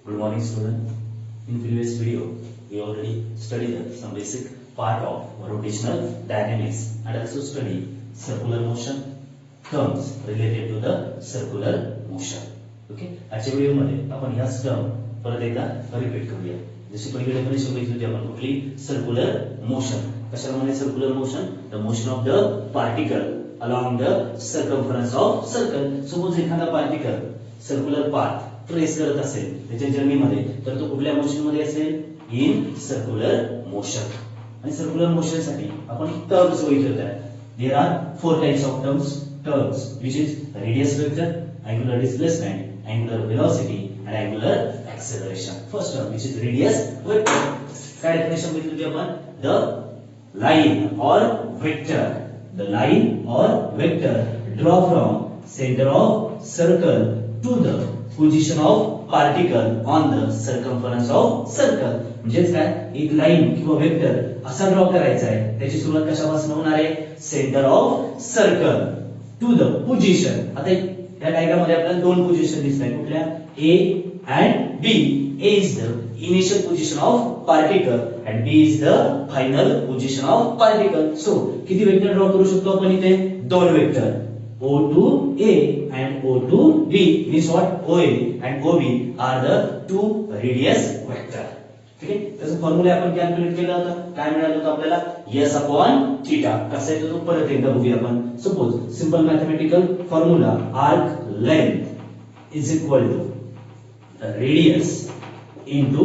Good morning, student. In previous video, we already studied some basic part of rotational dynamics and also studied circular motion terms related to the circular motion. Okay. आजच्या video मध्ये आपण ह्या term परत एकदा repeat करूया. जशी पहिली definition बघितली होती आपण कुठली सर्क्युलर मोशन. कशाला म्हणाले circular motion? The motion of the particle along the circumference of circle. Suppose एखादा पार्टिकल सर्क्युलर पाथ ट्रेस करत असेल त्याच्या जर्नी मध्ये तर तो कुठल्या मोशन मध्ये असेल? In circular motion. आणि सर्क्युलर मोशन साठी आपण टर्म्स बघितले आहेत. There are four types of terms which is radius vector, angular displacement, angular velocity and angular acceleration. First term which is radius vector. काय डेफिनेशन बघितली होती आपण? The line or vector draw from center of circle to the position of particle on the circumference of circle. म्हणजेच काय? एक line किंवा vector असा draw करायचा आहे. त्याची सुरुवात कशापासून होणार आहे? Centre of circle to the position. आता या डायग्राम मध्ये आपल्याला दोन पोझिशन दिसतात. कुठल्या? A and B. A is the initial position of particle and B is the final position of particle. So किती वेक्टर ड्रॉ करू शकतो आपण इथे? दोन vector O to A and O to B means what? OA and OB are the two radius vector. ठीक आहे. त्याचा formula आपण कॅल्क्युलेट केला होता. काय मिळालं होतं आपल्याला? S upon theta. कसा येतो तो परत एकदा बघूया आपण. Suppose simple mathematical formula arc length is equal to radius into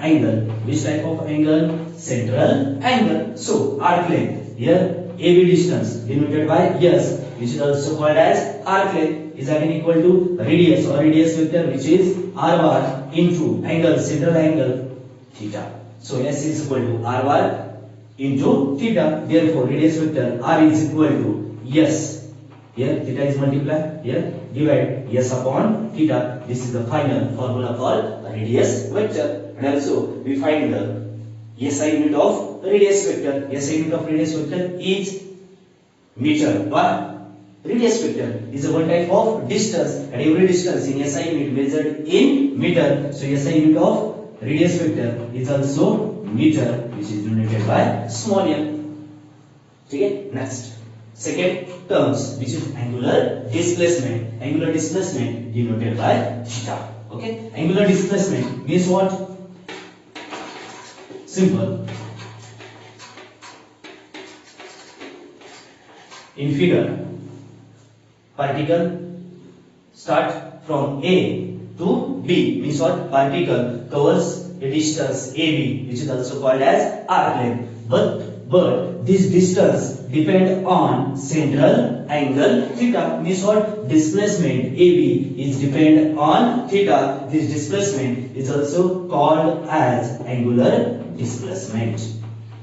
angle. Which type of angle? Central angle. So arc length here AB distance denoted by S, which is also called as arc length, is again equal to radius or radius vector, which is r bar into angle, central angle theta. So S is equal to r bar into theta. Therefore radius vector r is equal to S. Here theta is multiplied. Here divide S upon theta. This is the final formula for radius vector. And also we find the SI unit of radius vector. SI unit of radius vector is meter. Why? Radius vector is a one type of distance, and every distance in SI unit measured in meter. So SI unit of radius vector is also meter, which is denoted by small m. Okay. Next, second terms which is angular displacement. Angular displacement denoted by theta. Okay. Angular displacement means what? Simple. In figure, particle start from A to B means what? Particle covers a distance AB, which is also called as arc length. But this distance depend on central angle theta. Means what? Displacement AB is depend on theta. This displacement is also called as angular displacement,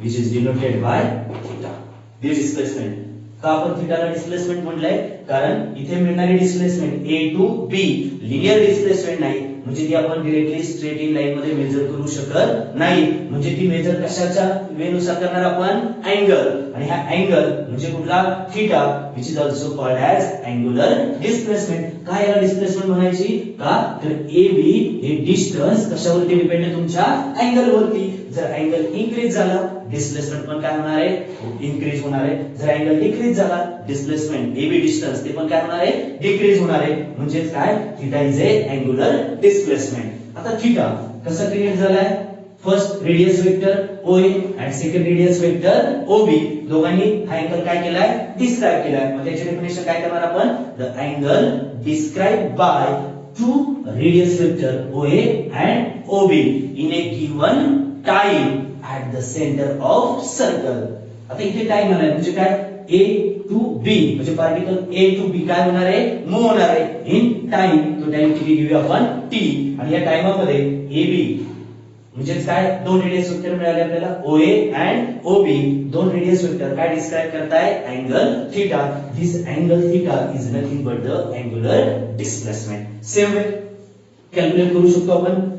which is denoted by theta. This displacement का आपण थीटाला displacement म्हटलंय? कारण इथे मिळणारी displacement A to B linear displacement नाही. म्हणजे ती आपण डायरेक्टली स्ट्रेट इन लाईन मध्ये मेजर करू शकत नाही. म्हणजे ती मेजर कशाच्या वेनुसार करणार आपण? अँगल. आणि हा अँगल म्हणजे कुठला? Theta, which is also called as angular displacement. काय याला डिस्प्लेसमेंट म्हणायची? का तर AB हे डिस्टन्स कशावरती डिपेंड आहे? तुमच्या अँगल वरती. जर अँगल इन्क्रीज झाला डिस्प्लेसमेंट पण काय होणार आहे? इन्क्रीज होणार आहे. जर अँगल डिक्रीज झाला डिस्प्लेसमेंट AB डिस्टन्स ते पण काय होणार आहे? डिक्रीज होणार आहे. म्हणजे काय? Theta is a angular displacement. आता थीटा कसा क्रिएट झालाय? फर्स्ट रेडियस वेक्टर OA आणि सेकंड रेडियस वेक्टर OB दोघांनी हा अँगल काय केलाय? डिस्क्राइब केलाय. मग त्याची डेफिनेशन काय करणार आपण? The angle described by two radius vector OA and OB in a given time at the center of circle. आता इथे टाइम आलाय म्हणजे काय? A to B म्हणजे पार्टिकल A to B काय होणार आहे? मूव्ह होणार आहे इन टाइम. तो टाइम किती घेऊया आपण? T. आणि या टाइमामध्ये AB म्हणजे काय? दोन रेडियस वेक्टर मिळाले आपल्याला OA and OB. दोन रेडियस वेक्टर काय डिस्क्राइब करताय? Angle theta. This angle theta is nothing but the angular displacement. Same way calculate करू शकतो आपण.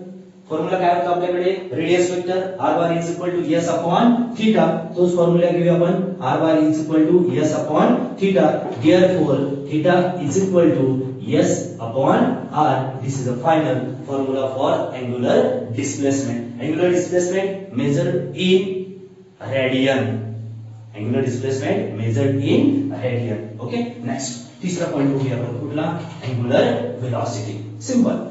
फॉर्म्युला काय होता आपल्याकडे? Radius vector r bar is equal to s upon theta. तोच फॉर्म्युला घेऊया आपण. r bar is equal to s upon theta. Therefore theta is equal to S upon R. This is the final formula for angular displacement. Angular displacement measured in radian. Angular displacement measured in radian. Okay, next तीसरा point हो गया आपण कुठला angular velocity. Simple.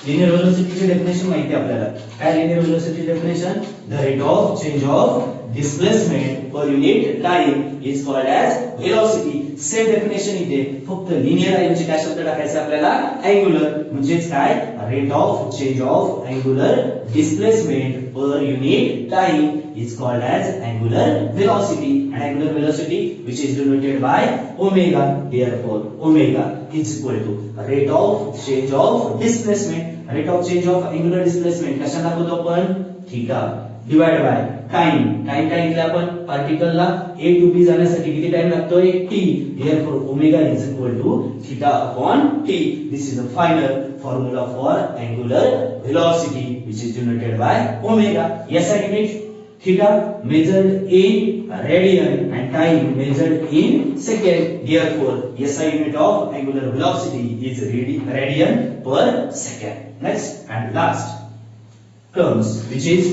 Linear वेलोसिटीची definition माहिती आहे आपल्याला. काय linear velocity definition? The rate of change of displacement per unit time is called as velocity. Same definition इथे फक्त लिनियर ऐवजी काय शब्द टाकायचा आपल्याला? अँग्युलर. म्हणजेच काय? Rate of change of angular displacement per unit time is called as angular velocity, and angular velocity which is denoted by omega. Therefore omega is equal to rate of change of displacement. Rate of change of angular displacement कशा दाखवतो आपण? Theta divide by time. Time काय घेतला आपण? Particle ला a to b जाण्यासाठी किती time लागतोय? t. Therefore omega is equal to theta upon t. This is the final formula for angular velocity which is denoted by omega. Yes, I unit theta measured in radian and time measured in second. Therefore SI unit of angular velocity is radian per second. Next and last terms which is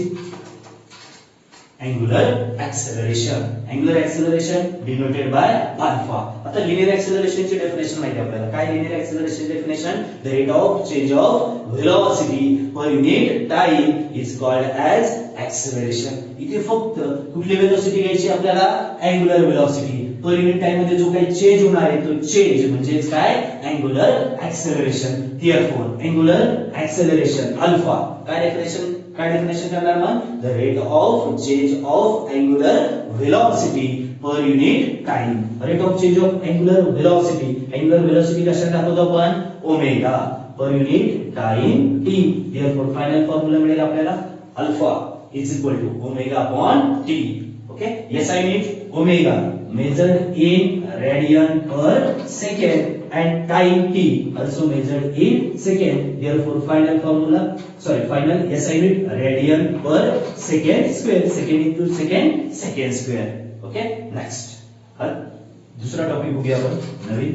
angular acceleration. Angular acceleration denoted by alpha. आता linear acceleration ची definition माहिती आहे आपल्याला. काय linear acceleration definition? The rate of change of velocity per unit time is called as acceleration. इथे फक्त कुठली velocity घ्यायची आपल्याला? angular velocity. पर युनिट टाइम मध्ये जो काही चेंज होणार आहे तो चेंज म्हणजेच काय? angular acceleration. Therefore angular acceleration alpha काय डेफिनेशन करणार मग? the rate of change of angular velocity per unit time. rate of change of angular velocity कशा दाखवतो आपण? Omega per unit time t. therefore final formula मिळेल आपल्याला alpha is equal to omega upon t. okay, yes, I need omega measured in radian per second and time t also measured in second. Therefore final SI unit radian per second square. Second into second square. Okay, next दुसरा topic बघूया आपण नवीन.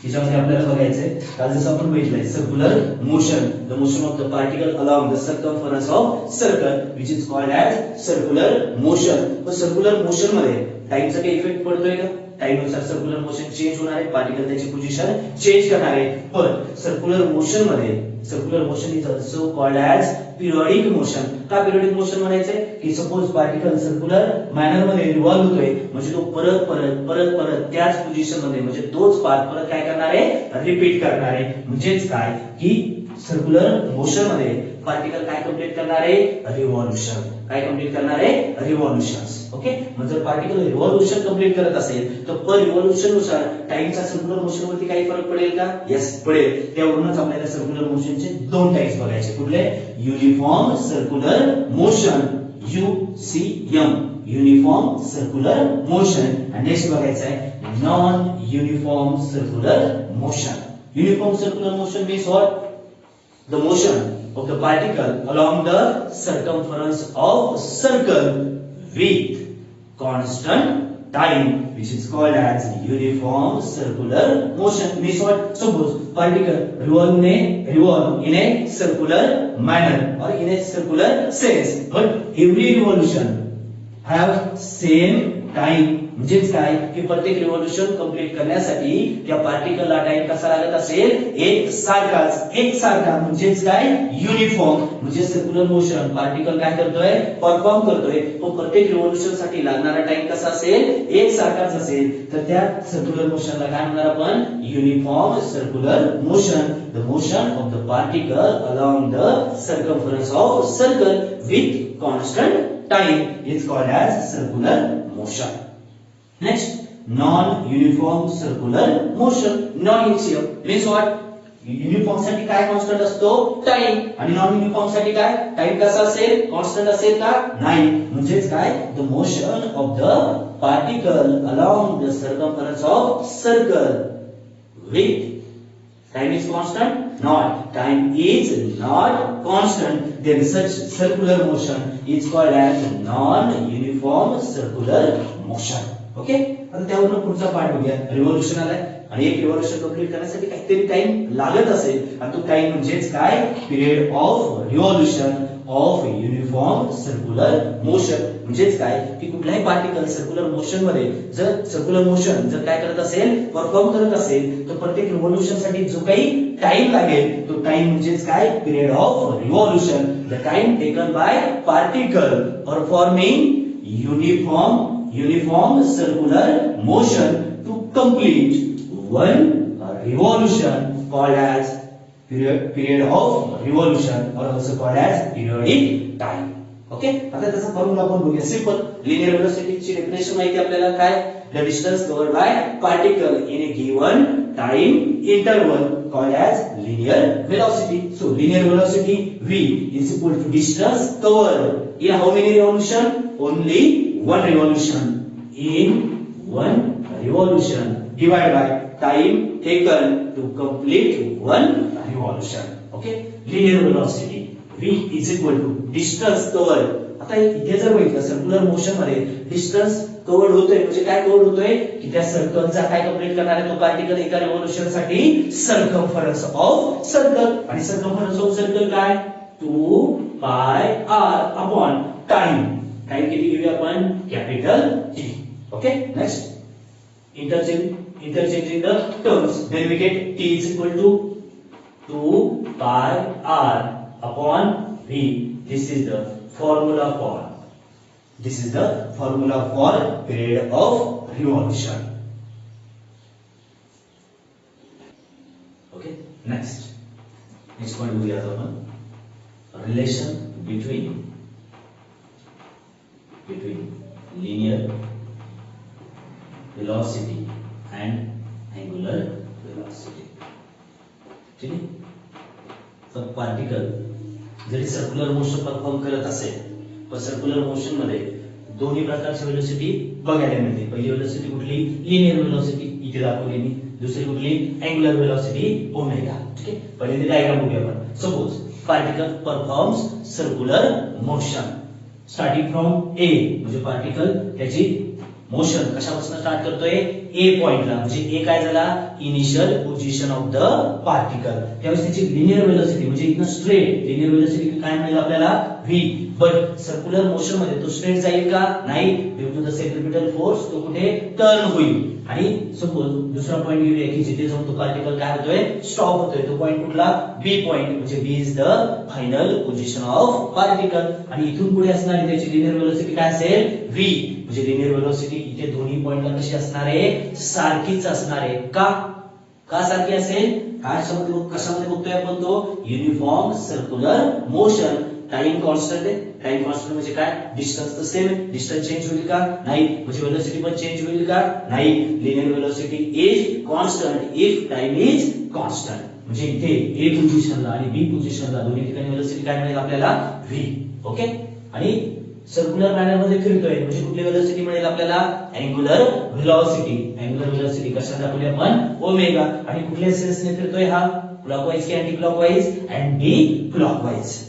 याच्यामध्ये आपल्याला बघायचंय काल जसं आपण बघितलंय circular motion. The motion of the particle along the circumference of circle which is called as circular motion. पण सर्क्युलर मोशन मध्ये टाइमचा काही इफेक्ट पडतोय का? टाइम नुसार सर्क्युलर मोशन चेंज होणार आहे. पार्टिकल त्याची पोझिशन चेंज करणार आहे. पण circular motion is also called as periodic motion. का पिरियडिक मोशन म्हणायचंय? की सपोज पार्टिकल सर्क्युलर मॅनर मध्ये रिव्हॉल्व होतोय म्हणजे तो परत त्याच पोझिशन मध्ये म्हणजे तोच पाथ परत काय करणार आहे? रिपीट करणार आहे. म्हणजेच काय की सर्क्युलर मोशन मध्ये पार्टिकल काय कंप्लीट करणार आहे? रिव्हॉल्यूशन. काय कंप्लीट करणार आहे? रिव्हॉल्यूशन्स. ओके, मग जर पार्टिकल रिव्हॉल्यूशन कंप्लीट करत असेल तर पर रिव्हॉल्यूशन नुसार टाइमचा सर्क्युलर मोशन वरती काही फरक पडेल का? यस, पडेल. त्यावरूनच आपल्याला सर्क्युलर मोशनचे दोन टाइप्स बघायचे. कुठले? Uniform circular motion UCM, uniform circular motion. आणि नेक्स्ट बघायचं आहे non uniform circular motion. Uniform circular motion means what? the motion of the particle along the circumference of circle with constant time which is called as uniform circular motion. Means what? Suppose particle revolve in a circular manner or in a circular sense, but every revolution have same time. म्हणजेच काय की प्रत्येक revolution complete करण्यासाठी त्या पार्टिकलला time कसा लागत असेल? एक सारखा. म्हणजेच काय? युनिफॉर्म. म्हणजे सर्क्युलर मोशन पार्टिकल काय करतोय? परफॉर्म करतोय. तो प्रत्येक रिव्होल्यूशन साठी लागणारा टाइम कसा असेल? एक सारखाच असेल. तर त्या सर्क्युलर मोशनला काय म्हणणार आपण? Uniform circular motion. The motion of the particle along the circumference of circle with constant time is called as circular motion. Next, non-uniform circular motion. Non-UCM means what? Uniform साठी काय कॉन्स्टंट असतो? Time. आणि non uniform साठी काय? Time कसा असेल? Constant असेल का? नाही. म्हणजेच काय? The motion of the particle along the circumference of circle with time is constant? Not. Time is not constant. Then such circular motion is called as non-uniform circular motion. Okay, आता त्यावरून पुढचा part बघूया. Revolution आलाय. आणि एक revolution complete करण्यासाठी काहीतरी time लागत असेल आणि तो टाइम म्हणजेच काय period of revolution of uniform circular motion. म्हणजेच काय की कुठलाही पार्टिकल सर्क्युलर मोशन मध्ये जर सर्क्युलर मोशन जर काय करत असेल परफॉर्म करत असेल तर प्रत्येक रिव्होल्यूशन साठी जो काही टाइम लागेल तो टाइम म्हणजेच काय period of revolution. The time taken by particle performing uniform circular motion to complete one revolution called as period of revolution or also called as periodic time. Okay, आता त्याचा formula आपण बघूया. Simple linear वेलोसिटीची definition माहिती आपल्याला काय the distance covered bye particle in a given time interval called as linear velocity. So linear velocity v is equal to distance covered in how many revolution? Only one revolution. In one revolution divided by time taken to complete one revolution. Okay, linear velocity v is equal to distance covered. आता इथे जर बघितलं circular motion मध्ये distance covered होतोय म्हणजे काय covered होतोय की त्या सर्कलचा काय कंप्लीट करणार आहे तो पार्टिकल एका रिव्होल्यूशन साठी सर्कम्फरन्स ऑफ सर्कल. आणि सर्कम्फरन्स ऑफ सर्कल काय 2 पाय r अपॉन टाइम. टाइम किती घेऊया आपण capital T. Okay, next interchanging the terms, then we get T is equal to 2 pi r upon v. This is the formula for period of revolution. Okay, next point we have a relation between linear velocity and angular velocity. ठीक आहे, तर particle जरी circular motion perform करत असेल पण circular motion मध्ये दोन्ही प्रकारची वेलोसिटी बघायला मिळते. पहिली वेलोसिटी कुठली लिनियर वेलोसिटी इथे दाखवली मी, दुसरी कुठली अँगुलर वेलोसिटी ओमेगा. ठीक आहे, पहिले डायग्राम बघूया आपण. Suppose particle performs circular motion starting from A, म्हणजे पार्टिकल त्याची मोशन कशापासून स्टार्ट करतोय ए पॉइंटला, म्हणजे ए काय झाला initial position of the particle. त्यावेळेस त्याची लिनियर वेलोसिटी म्हणजे इथनं स्ट्रेट लिनियर वेलोसिटी काय मिळेल आपल्याला v. बट सर्क्युलर मोशन मध्ये तो स्ट्रेट जाईल का नाही, due to the centripetal force तो कुठे टर्न होईल. आणि सपोज दुसरा पॉइंट घेऊया की जिथे जाऊन तो पार्टिकल काय होतोय स्टॉप होतोय. तो पॉइंट कुठला बी पॉइंट, म्हणजे B is the final position of particle. आणि इथून पुढे असणारी त्याची लिनियर वेलोसिटी काय असेल v, म्हणजे लिनियर वेलोसिटी इथे दोन्ही पॉइंटला कशी असणार आहे सारखीच असणार आहे. का सारखी असेल, कशामध्ये बघतोय आपण तो uniform circular motion. Time constant आहे, टाइम कॉन्स्टंट म्हणजे काय डिस्टन्स तर सेम आहे, डिस्टन्स चेंज होईल का नाही, म्हणजे वेलोसिटी पण चेंज होईल का नाही. Linear velocity is constant if time is constant. म्हणजे इथे ए पोझिशनला आणि बी पोझिशनला दोन्ही ठिकाणी वेलोसिटी काय मिळेल आपल्याला v. ओके, आणि सर्क्युलर मॅनर मध्ये फिरतोय म्हणजे कुठली वेलोसिटी मिळेल आपल्याला अँगुलर वेलोसिटी. अँगुलर वेलोसिटी कशा दाखवली आपण ओमेगा. आणि कुठल्या सेन्सने फिरतोय हा क्लॉकवाइज की anticlockwise, anticlockwise.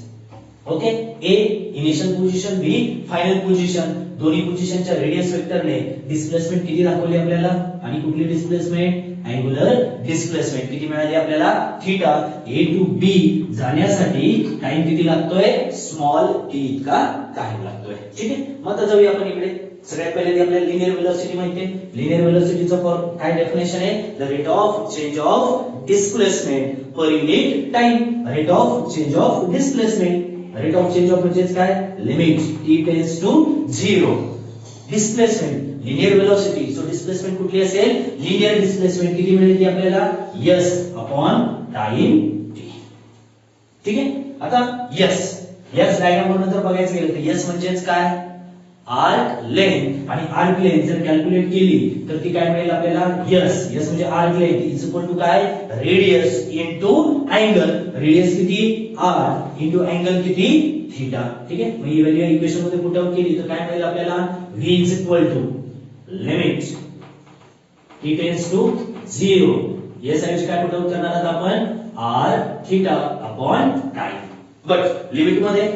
Okay, A initial position B final position, दोन्ही पोझिशनच्या रेडियस वेक्टरने डिस्प्लेसमेंट किती दाखवली आपल्याला आणि कुठली डिस्प्लेसमेंट अँगुलर डिस्प्लेसमेंट किती मिळाली आपल्याला थीटा. ए टू बी जाण्यासाठी टाइम किती लागतोय स्मॉल टी इतका टाइम लागतोय. ठीक आहे, मग आता जाऊया आपण इकडे. सगळ्यात पहिले आपल्याला लिनियर वेलोसिटी माहिती आहे. लिनियर वेलोसिटीचं फॉर काय डेफिनेशन आहे the rate of change of displacement per unit time. Rate of change of displacement, rate of change of म्हणजे काय limit t tends to 0. Displacement linear velocity, so displacement कुठली असेल linear displacement किती मिळेल ती आपल्याला s अपॉन टाइम t. ठीक आहे, आता s डायग्राम वरून जर बघायचं गेलं तर s म्हणजेच काय आर्क लेंथ. आणि आर्क लेंथ जर कॅल्क्युलेट केली तर ती काय मिळेल आपल्याला s म्हणजे arc length is equal to काय रेडियस इनटू अँगल. रेडियस किती r इनटू अँगल किती थीटा. ठीक आहे, मग ही व्हॅल्यू इक्वेशन मध्ये पुट आउट केली तर काय मिळेल आपल्याला v is equal to limit t tends to 0. s ऐवजी काय पुट आउट करणार आहोत आपण r theta upon time. But limit मध्ये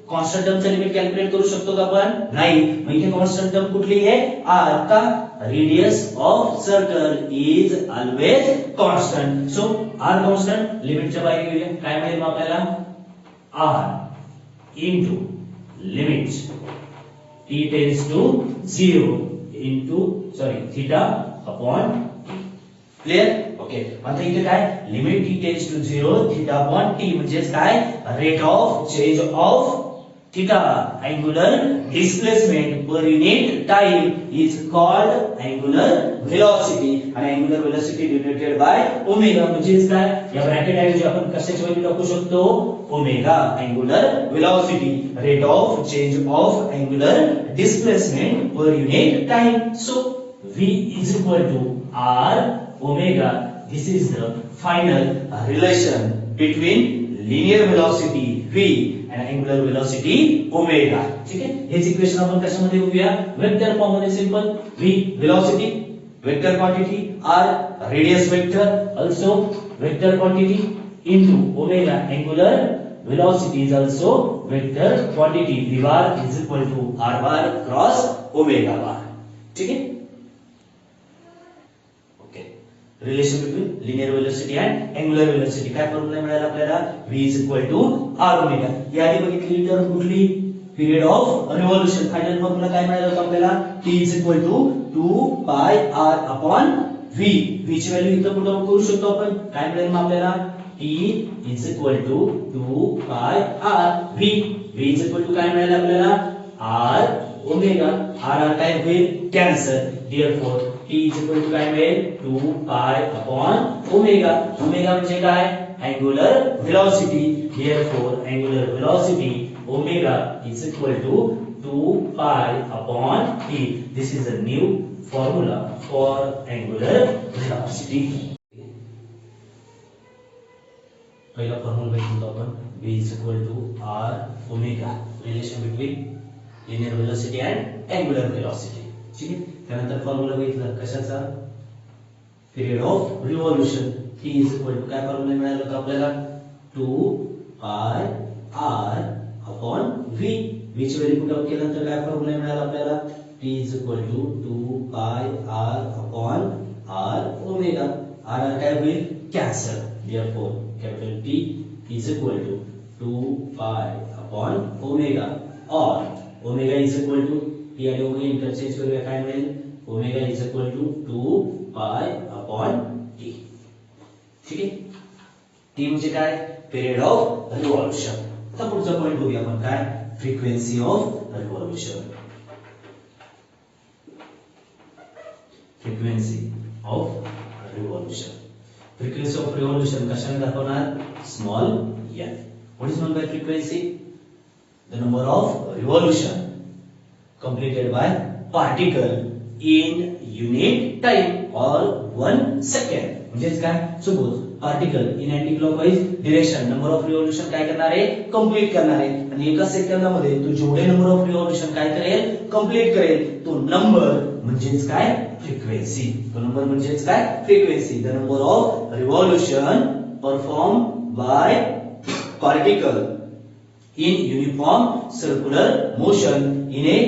कॉन्स्टंट टर्मचं लिमिट कॅल्क्युलेट करू शकतो का आपण नाही. मग इथे कॉन्स्टंट टर्म कुठली आहे r. का radius of circle is always constant. So r constant, लिमिटच्या बाहेर घेऊया. काय मिळेल मग आपल्याला? r into limit t tends to 0 into theta upon t. Clear? Okay. आता इथे काय? Limit t tends to 0 theta upon t म्हणजेच काय? Rate of change of theta, angular displacement per unit time is called angular velocity, and angular velocity denoted by omega. म्हणजेच काय? या bracket ऐवजी आपण कशाची व्हॅल्यू टाकू शकतो? Omega. angular velocity, rate of change of angular displacement per unit time. So v is equal to r omega. This is the final relation between linear velocity v and angular velocity omega. ठीक है? हेच equation आपण कशामध्ये बघूया? Vector form मध्ये. Simple. v velocity, vector quantity, r radius vector, also vector quantity, into omega angular velocity is also vector quantity. v bar is equal to r bar cross omega bar. ठीक है? Relation between linear velocity and angular velocity. काय formula मिळाला आपल्याला? v is equal to r omega. या आधी बघितलेली term कुठली? Period of revolution. Final formula काय मिळाला होता आपल्याला? t is equal to 2 pi r upon v. v ची व्हॅल्यू इथं पुट आउट करू शकतो आपण. काय मिळेल मग आपल्याला? t is equal to 2 pi r v. v is equal to काय मिळालं आपल्याला? r omega. r काय होईल? Cancel. therefore t is equal to काय मिळेल? 2 pi upon omega. ओमेगा म्हणजे काय? angular velocity. therefore angular velocity omega is equal to 2 pi upon t. This is a new formula for angular velocity. पहिला formula बघितला आपण. v is equal to r omega. Relation between linear velocity and angular velocity. ठीक आहे? त्यानंतर formula बघितला कशाचा? Period of revolution. t is equal to काय formula मिळाला होता आपल्याला? 2 pi r upon v. v ची व्हॅल्यू पुट आउट केल्यानंतर काय फॉर्म्युला मिळाला आपल्याला? t is equal to 2 pi r upon r omega. r काय होईल? Cancel. therefore capital T is equal to 2 pi upon omega, or omega is equal to t आणि omega interchange करूया. काय मिळेल? Omega is equal to 2 pi upon t. ठीक आहे? t म्हणजे काय? Period of revolution. आता पुढचा पॉइंट बघूया आपण. काय? Frequency of revolution. Frequency of revolution. Frequency of revolution कशाने दाखवणार? Small n. What is known by frequency? The number of revolution completed by particle in unit time or 1 second. म्हणजेच काय? Suppose particle in anti clockwise direction number of revolution काय करणार आहे? Complete करणार आहे. आणि एका सेकंदामध्ये तो जेवढे नंबर ऑफ रिव्होल्यूशन काय करेल? कंप्लीट करेल. तो नंबर म्हणजेच काय? फ्रिक्वेन्सी. तो नंबर म्हणजेच काय? Frequency. The number of revolution perform by particle in uniform circular motion in a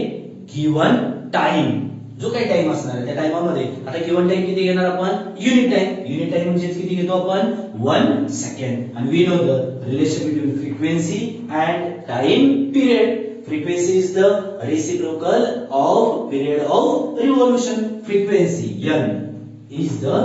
given time. जो काही टाइम असणार आहे त्या टाइमामध्ये. आता गिवन टाइम किती घेणार आपण? Unit time. युनिट टाइम म्हणजे किती घेतो आपण? 1 second. and we know the relation between frequency and time period. frequency is the reciprocal of period of revolution. frequency n is the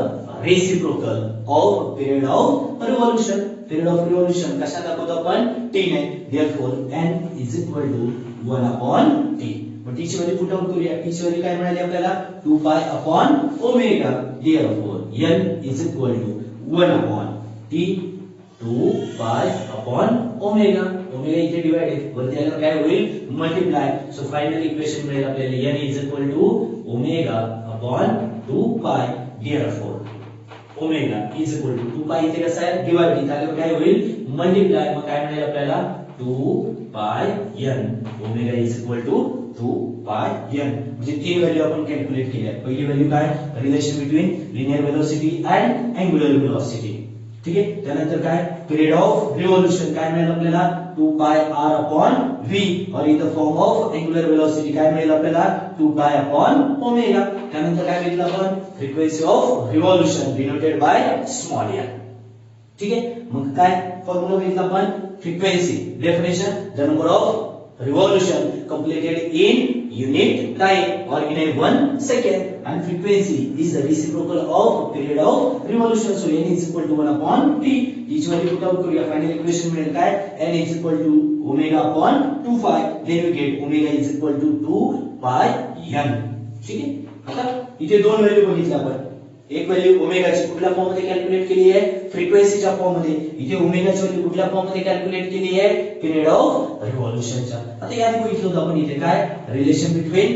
reciprocal of period of revolution. period of revolution कशा दाखवतो आपण? t ने. therefore n is equal to 1 upon t. मग t ची value put out करूया. t ची value काय मिळाली आपल्याला? 2 pi upon omega. therefore n is equal to 1 upon t. 2 pi upon omega. omega इथे डिवाइडेड वरती आल्यावर काय होईल? मल्टिप्लाय. सो फायनल इक्वेशन मिळेल आपल्याला n is equal to omega upon 2 pi. therefore omega is equal to 2 pi. इथे कसं आहे? डिवाइड. इथे आल्यावर काय होईल? मल्टिप्लाय. मग काय मिळेल आपल्याला? 2 pi n. Omega is equal to 2 pi n. म्हणजे तीन व्हॅल्यू आपण कॅल्क्युलेट केल्या. पहिली व्हॅल्यू काय? Relation between linear velocity and angular velocity. ठीक आहे. त्यानंतर काय पिरियड ऑफ रिव्होल्यूशन काय मिळेल आपल्याला 2 पाय r अपॉन v और in the form of angular velocity काय मिळेल आपल्याला 2 पाय अपॉन ओमेगा. त्यानंतर काय घेतलं आपण frequency of revolution denoted by small r. ठीक आहे. मग काय फॉर्म्युला घेतला आपण frequency definition the number of revolution completed in unit time or in a 1 second and frequency is the reciprocal of period of revolution. So n is equal to 1 upon t. each value put out करूया final equation मिळेल काय n is equal to omega upon 2 pi then we get omega is equal to 2 pi n. ठीक आहे. आता इथे दोन value बघितल्या आपण. एक व्हॅल्यू ओमेगाची कुठल्या फॉर्म मध्ये कॅल्क्युलेट केली आहे फ्रिक्वेन्सीच्या फॉर्म मध्ये. इथे ओमेगाची व्हॅल्यू कुठल्या फॉर्म मध्ये कॅल्क्युलेट केली आहे पिरियड ऑफ रिव्होल्यूशनच्या. आता यात बघितलं होतं आपण इथे काय relation between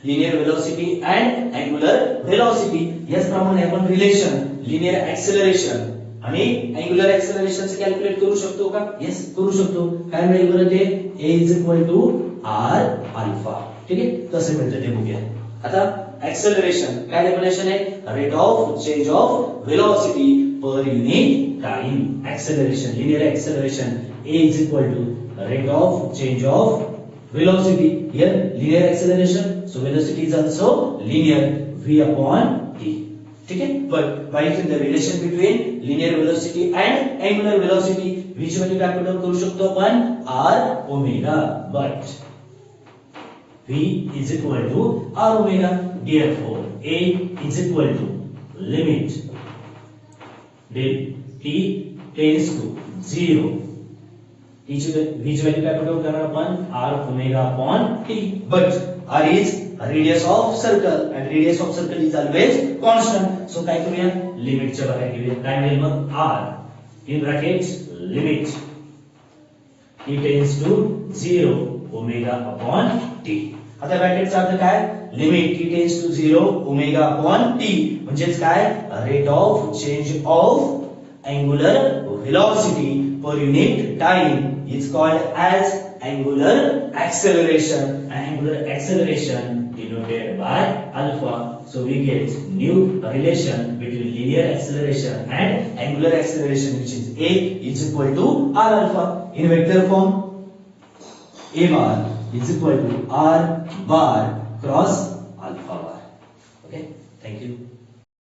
linear velocity and angular velocity. याचप्रमाणे आपण रिलेशन लिनियर ऍक्सेलरेशन आणि अँग्युलर ऍक्सेलरेशनचे कॅल्क्युलेट करू शकतो का. येस करू शकतो. काय मिळेल बरं ते a is equal to r alpha. ठीक आहे. कसं मिळतं ते बघूया. आता acceleration काय डेफिनेशन आहे rate of change of velocity per unit time. acceleration linear acceleration a is equal to rate of change of velocity. here linear acceleration so velocity is also linear v upon t. ठीक है. but by using the relation between linear velocity and angular velocity which value calculate करू शकतो आपण r omega but v is equal to r omega. Therefore, a is equal to limit del t tends to 0. Which value काय put करणार आपण r omega upon t. But r is radius of circle and radius of circle is always constant. So काय करूया limit च्या बाहेर घेऊया. काय मिळेल मग r in brackets limit t tends to 0 omega upon t. आता ब्रॅकेटचा अर्थ काय limit t tends to 0 omega upon t म्हणजेच काय rate of change of angular velocity per unit time is called as angular acceleration. Angular acceleration denoted by alpha. So we get new relation between linear acceleration and angular acceleration which is a is equal to r alpha. In vector form a bar is equal to r bar cross alpha bar. Okay, thank you.